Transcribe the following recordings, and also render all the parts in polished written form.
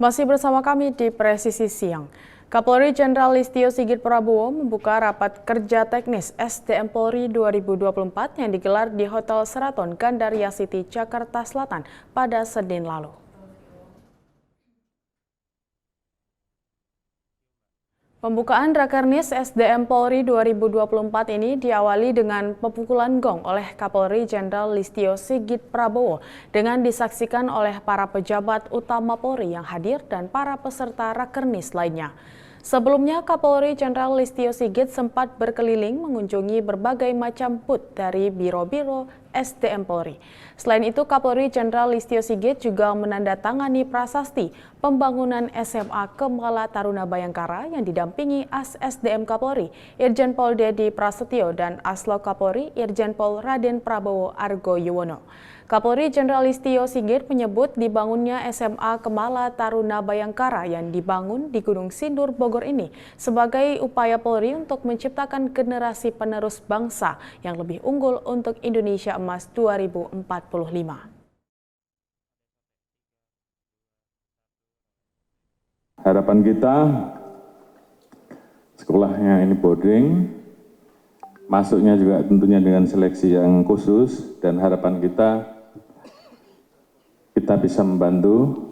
Masih bersama kami di Presisi Siang. Kapolri Jenderal Listio Sigit Prabowo membuka rapat kerja teknis SDM Polri 2024 yang digelar di Hotel Sheraton Gandaria City, Jakarta Selatan pada Senin lalu. Pembukaan Rakernis SDM Polri 2024 ini diawali dengan pemukulan gong oleh Kapolri Jenderal Listio Sigit Prabowo dengan disaksikan oleh para pejabat utama Polri yang hadir dan para peserta Rakernis lainnya. Sebelumnya, Kapolri Jenderal Listio Sigit sempat berkeliling mengunjungi berbagai macam booth dari biro-biro SDM Polri. Selain itu, Kapolri Jenderal Listio Sigit juga menandatangani prasasti pembangunan SMA Kemala Taruna Bayangkara yang didampingi As SDM Kapolri Irjen Pol Dedi Prasetyo dan Aslo Kapolri Irjen Pol Raden Prabowo Argo Yuwono. Kapolri Jenderal Listio Sigit menyebut dibangunnya SMA Kemala Taruna Bayangkara yang dibangun di Gunung Sindur, Bogor ini sebagai upaya Polri untuk menciptakan generasi penerus bangsa yang lebih unggul untuk Indonesia Emas 2045. Harapan kita sekolahnya ini boarding, masuknya juga tentunya dengan seleksi yang khusus, dan harapan kita bisa membantu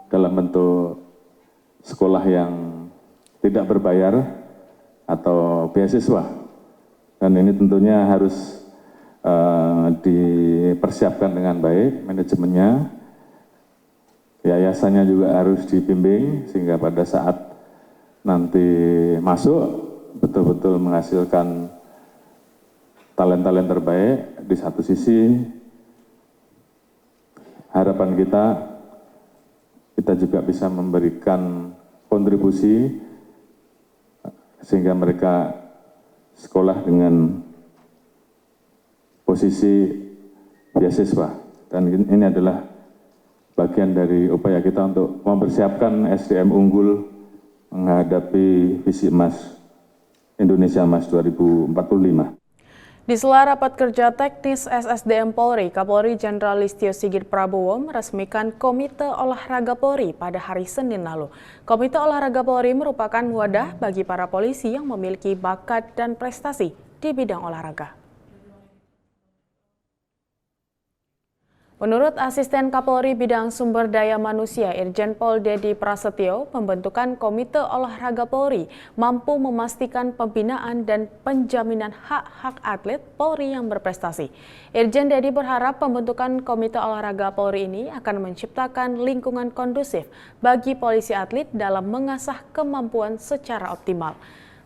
dalam bentuk sekolah yang tidak berbayar atau beasiswa. Dan ini tentunya harus dipersiapkan dengan baik, manajemennya, yayasannya juga harus dibimbing sehingga pada saat nanti masuk betul-betul menghasilkan talent-talent terbaik. Di satu sisi harapan kita juga bisa memberikan kontribusi sehingga mereka sekolah dengan posisi beasiswa. Dan ini adalah bagian dari upaya kita untuk mempersiapkan SDM unggul menghadapi visi emas Indonesia Emas 2045. Di sela rapat kerja teknis SSDM Polri, Kapolri Jenderal Listio Sigit Prabowo meresmikan Komite Olahraga Polri pada hari Senin lalu. Komite Olahraga Polri merupakan wadah bagi para polisi yang memiliki bakat dan prestasi di bidang olahraga. Menurut Asisten Kapolri Bidang Sumber Daya Manusia Irjen Pol Dedi Prasetyo, pembentukan Komite Olahraga Polri mampu memastikan pembinaan dan penjaminan hak-hak atlet Polri yang berprestasi. Irjen Dedi berharap pembentukan Komite Olahraga Polri ini akan menciptakan lingkungan kondusif bagi polisi atlet dalam mengasah kemampuan secara optimal.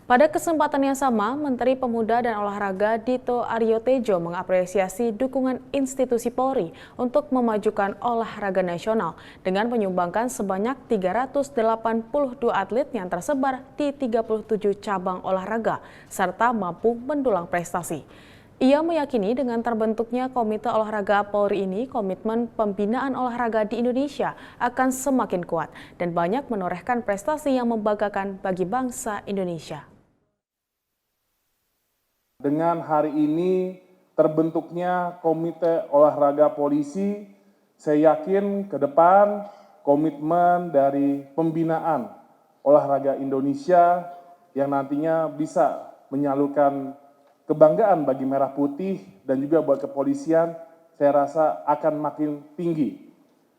Pada kesempatan yang sama, Menteri Pemuda dan Olahraga Dito Aryo Tejo mengapresiasi dukungan institusi Polri untuk memajukan olahraga nasional dengan menyumbangkan sebanyak 382 atlet yang tersebar di 37 cabang olahraga serta mampu mendulang prestasi. Ia meyakini dengan terbentuknya Komite Olahraga Polri ini, komitmen pembinaan olahraga di Indonesia akan semakin kuat dan banyak menorehkan prestasi yang membanggakan bagi bangsa Indonesia. Dengan hari ini terbentuknya Komite Olahraga Polisi, saya yakin ke depan komitmen dari pembinaan olahraga Indonesia yang nantinya bisa menyalurkan kebanggaan bagi Merah Putih dan juga buat kepolisian, saya rasa akan makin tinggi.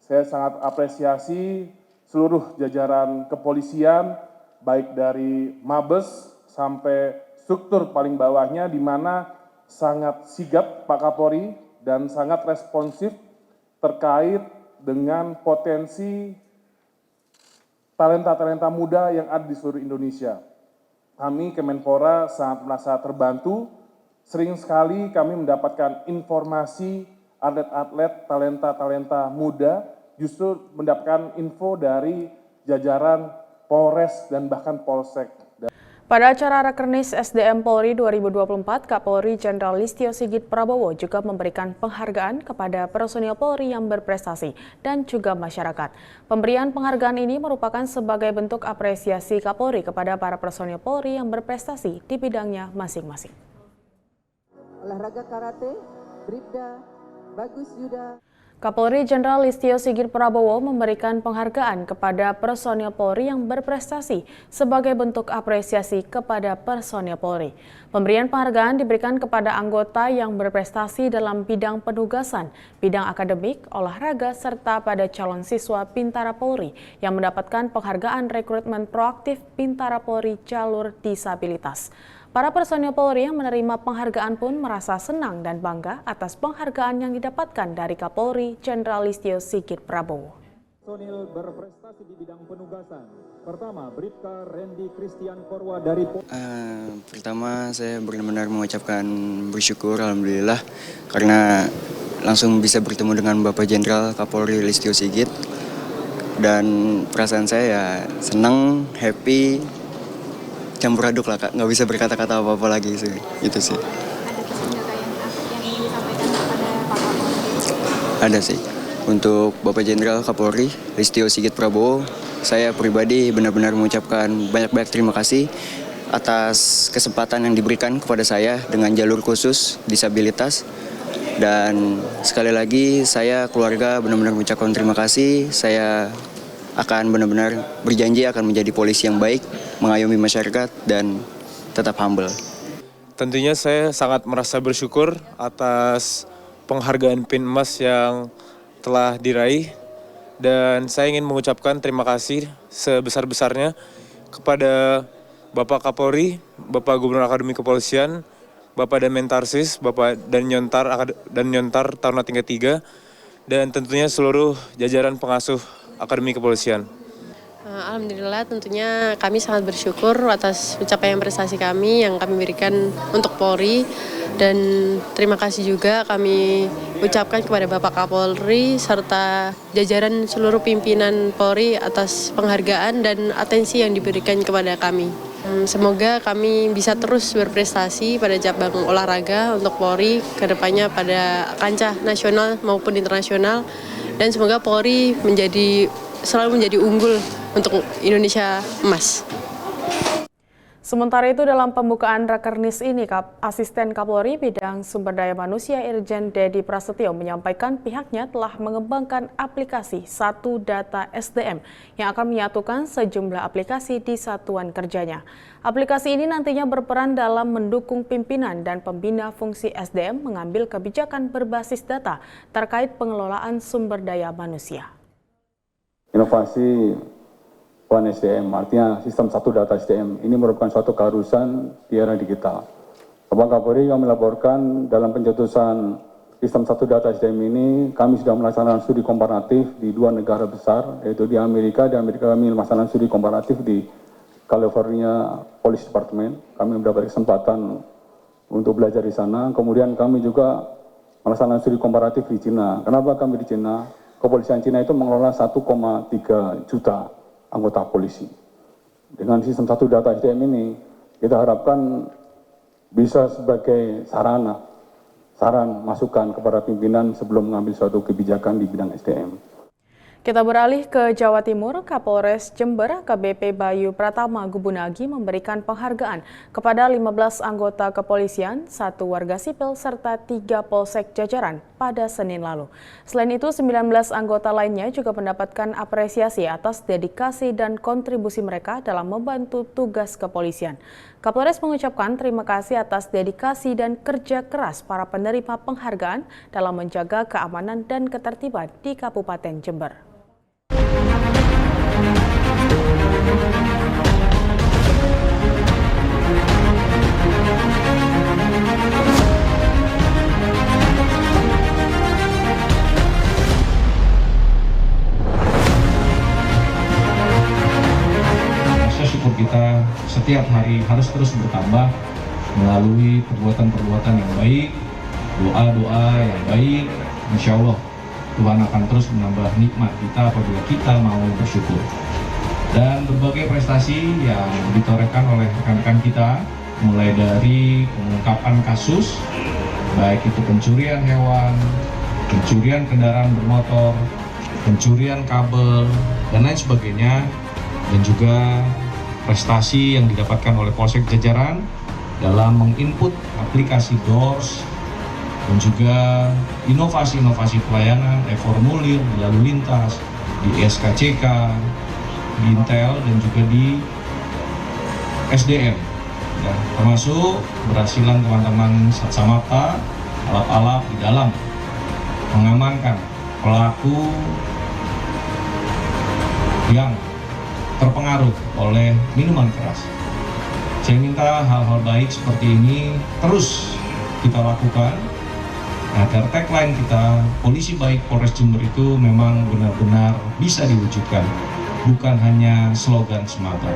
Saya sangat apresiasi seluruh jajaran kepolisian, baik dari Mabes sampai struktur paling bawahnya, di mana sangat sigap Pak Kapolri dan sangat responsif terkait dengan potensi talenta-talenta muda yang ada di seluruh Indonesia. Kami Kemenpora sangat merasa terbantu, sering sekali kami mendapatkan informasi atlet-atlet, talenta-talenta muda, justru mendapatkan info dari jajaran Polres dan bahkan Polsek. Pada acara Rakernis SDM Polri 2024, Kapolri Jenderal Listio Sigit Prabowo juga memberikan penghargaan kepada personil Polri yang berprestasi dan juga masyarakat. Pemberian penghargaan ini merupakan sebagai bentuk apresiasi Kapolri kepada para personil Polri yang berprestasi di bidangnya masing-masing. Olahraga karate, Bribda Bagus Yuda. Kapolri Jenderal Listio Sigit Prabowo memberikan penghargaan kepada personil Polri yang berprestasi sebagai bentuk apresiasi kepada personil Polri. Pemberian penghargaan diberikan kepada anggota yang berprestasi dalam bidang penugasan, bidang akademik, olahraga, serta pada calon siswa Bintara Polri yang mendapatkan penghargaan rekrutmen proaktif Bintara Polri jalur disabilitas. Para personil Polri yang menerima penghargaan pun merasa senang dan bangga atas penghargaan yang didapatkan dari Kapolri Jenderal Listio Sigit Prabowo. Personil berprestasi di bidang penugasan. Pertama, Bribka Randy Christian Korwa dari Pertama, saya benar-benar mengucapkan bersyukur, alhamdulillah, karena langsung bisa bertemu dengan Bapak Jenderal Kapolri Listio Sigit. Dan perasaan saya ya senang, happy, campur aduk lah Kak, nggak bisa berkata-kata apa-apa lagi sih, itu sih. Ada pesan nggak Kak yang disampaikan kepada Pak Kapolri? Ada sih. Untuk Bapak Jenderal Kapolri Listio Sigit Prabowo, saya pribadi benar-benar mengucapkan banyak-banyak terima kasih atas kesempatan yang diberikan kepada saya dengan jalur khusus disabilitas. Dan sekali lagi saya keluarga benar-benar mengucapkan terima kasih. Saya akan benar-benar berjanji akan menjadi polisi yang baik, mengayomi masyarakat, dan tetap humble. Tentunya saya sangat merasa bersyukur atas penghargaan PIN Emas yang telah diraih, dan saya ingin mengucapkan terima kasih sebesar-besarnya kepada Bapak Kapolri, Bapak Gubernur Akademi Kepolisian, Bapak Mentarsis, Bapak Dannyontar Taruna tingkat 3, dan tentunya seluruh jajaran pengasuh Akademi Kepolisian. Alhamdulillah, tentunya kami sangat bersyukur atas pencapaian prestasi kami yang kami berikan untuk Polri, dan terima kasih juga kami ucapkan kepada Bapak Kapolri serta jajaran seluruh pimpinan Polri atas penghargaan dan atensi yang diberikan kepada kami. Semoga kami bisa terus berprestasi pada cabang olahraga untuk Polri ke depannya pada kancah nasional maupun internasional, dan semoga Polri selalu menjadi unggul untuk Indonesia emas. Sementara itu dalam pembukaan Rakernis ini, Asisten Kapolri Bidang Sumber Daya Manusia Irjen Dedi Prasetyo menyampaikan pihaknya telah mengembangkan aplikasi Satu Data SDM yang akan menyatukan sejumlah aplikasi di satuan kerjanya. Aplikasi ini nantinya berperan dalam mendukung pimpinan dan pembina fungsi SDM mengambil kebijakan berbasis data terkait pengelolaan sumber daya manusia. Inovasi One SDM, artinya sistem satu data SDM, ini merupakan suatu keharusan di era digital. Bapak Kapolri kami laporkan dalam pencetusan sistem satu data SDM ini, kami sudah melaksanakan studi komparatif di 2 negara besar, yaitu di Amerika. Di Amerika kami melaksanakan studi komparatif di California Police Department. Kami mendapat kesempatan untuk belajar di sana. Kemudian kami juga melaksanakan studi komparatif di Cina. Kenapa kami di Cina? Kepolisian Cina itu mengelola 1,3 juta anggota polisi. Dengan sistem satu data SDM ini, kita harapkan bisa sebagai saran masukan kepada pimpinan sebelum mengambil suatu kebijakan di bidang SDM. Kita beralih ke Jawa Timur. Kapolres Jember AKBP Bayu Pratama Gubunagi memberikan penghargaan kepada 15 anggota kepolisian, 1 warga sipil, serta 3 polsek jajaran pada Senin lalu. Selain itu, 19 anggota lainnya juga mendapatkan apresiasi atas dedikasi dan kontribusi mereka dalam membantu tugas kepolisian. Kapolres mengucapkan terima kasih atas dedikasi dan kerja keras para penerima penghargaan dalam menjaga keamanan dan ketertiban di Kabupaten Jember. Rasa syukur kita setiap hari harus terus bertambah melalui perbuatan-perbuatan yang baik, doa-doa yang baik. Insya Allah Tuhan akan terus menambah nikmat kita apabila kita mau bersyukur. Dan berbagai prestasi yang ditorehkan oleh rekan-rekan kita, mulai dari pengungkapan kasus, baik itu pencurian hewan, pencurian kendaraan bermotor, pencurian kabel, dan lain sebagainya, dan juga prestasi yang didapatkan oleh Polsek Jajaran dalam menginput aplikasi DOORS dan juga inovasi-inovasi pelayanan, e-formulir, di lalu lintas, di SKCK, di Intel, dan juga di SDM. Ya, termasuk keberhasilan teman-teman Satsamapta, alap-alap di dalam mengamankan pelaku yang terpengaruh oleh minuman keras. Saya minta hal-hal baik seperti ini terus kita lakukan agar tagline kita, Polisi Baik Polres Jember, itu memang benar-benar bisa diwujudkan, bukan hanya slogan semata.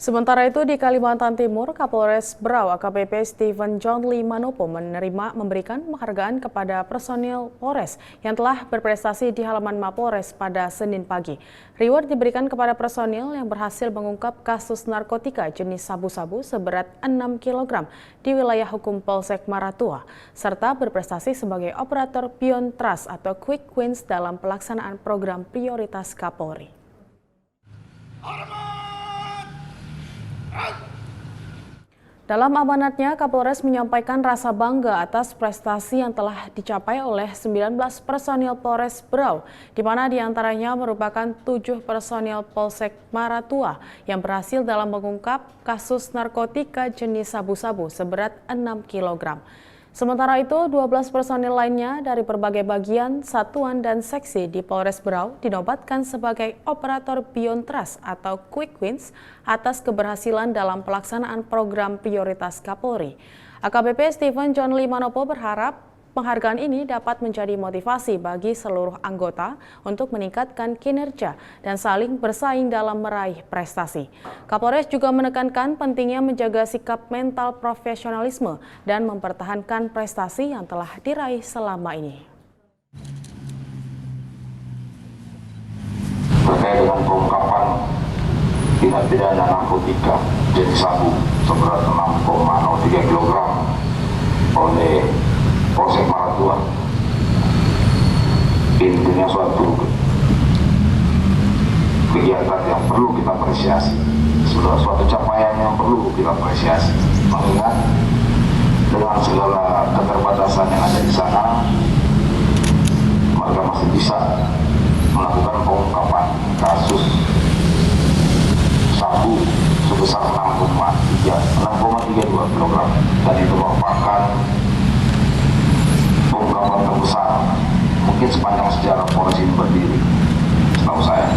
Sementara itu di Kalimantan Timur, Kapolres Berau AKBP Stephen John Lee Manopo memberikan penghargaan kepada personil Polres yang telah berprestasi di halaman Mapolres pada Senin pagi. Reward diberikan kepada personil yang berhasil mengungkap kasus narkotika jenis sabu-sabu seberat 6 kg di wilayah hukum Polsek Maratua, serta berprestasi sebagai operator Pion Trust atau Quick Wins dalam pelaksanaan program prioritas Kapolri. Dalam amanatnya, Kapolres menyampaikan rasa bangga atas prestasi yang telah dicapai oleh 19 personil Polres Berau, di mana diantaranya merupakan 7 personil Polsek Maratua yang berhasil dalam mengungkap kasus narkotika jenis sabu-sabu seberat 6 kg. Sementara itu, 12 personil lainnya dari berbagai bagian, satuan, dan seksi di Polres Berau dinobatkan sebagai operator Pion Trust atau Quick Wins atas keberhasilan dalam pelaksanaan program prioritas Kapolri. AKBP Stephen John Lee Manopo berharap penghargaan ini dapat menjadi motivasi bagi seluruh anggota untuk meningkatkan kinerja dan saling bersaing dalam meraih prestasi. Kapolres juga menekankan pentingnya menjaga sikap mental profesionalisme dan mempertahankan prestasi yang telah diraih selama ini. Terkait dengan pengungkapan tindak pidana narkotika jenis sabu seberat 6,03 kg oleh Polsek Maratua, intinya suatu kegiatan yang perlu kita apresiasi, suatu capaian yang perlu kita apresiasi, mengingat dengan segala keterbatasan yang ada di sana, mereka masih bisa melakukan pengungkapan kasus sabu sebesar 6,32 kg, dan itu merupakan pengungkapan terbesar mungkin sepanjang sejarah Polres ini berdiri, setahu saya.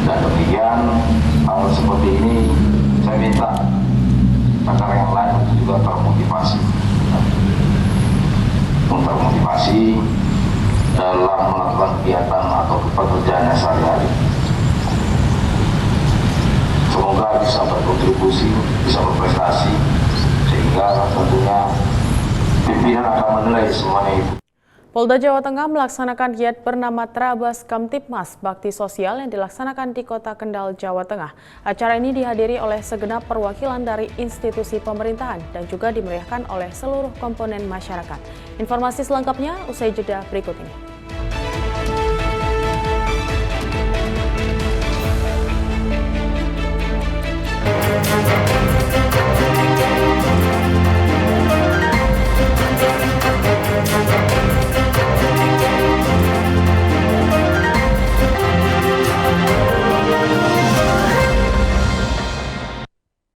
Dan demikian, hal seperti ini saya minta agar yang lain juga termotivasi dalam melakukan kegiatan atau pekerjaannya sehari-hari. Semoga bisa berkontribusi, bisa berprestasi, sehingga tentunya pimpinan akan menilai semuanya itu. Polda Jawa Tengah melaksanakan giat bernama Trabas Kamtipmas Bakti Sosial yang dilaksanakan di Kota Kendal, Jawa Tengah. Acara ini dihadiri oleh segenap perwakilan dari institusi pemerintahan dan juga dimeriahkan oleh seluruh komponen masyarakat. Informasi selengkapnya usai jeda berikut ini.